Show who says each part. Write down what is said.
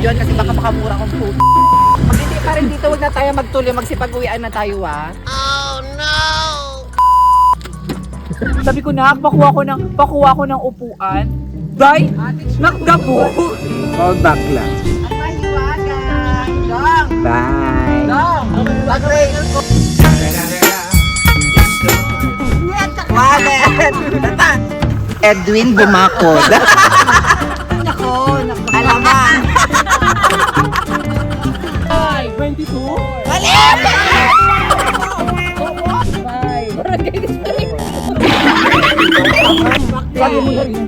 Speaker 1: yun kasi baka makamura kong food. Pag hindi pa rin dito, huwag na tayo magtuloy. Magsipag-uwian na tayo, ah.
Speaker 2: Oh no!
Speaker 3: Sabi ko na, pakuha ko ng upuan. Day, nagdabo.
Speaker 4: Fall back lang.
Speaker 1: Ang mahiwagan. Dong!
Speaker 4: Bye.
Speaker 1: Dong! Pag-rain ko. Wallet!
Speaker 4: Edwin Bumakod.
Speaker 1: Nako, alaman.
Speaker 3: 22?
Speaker 1: Sabi mo na rin.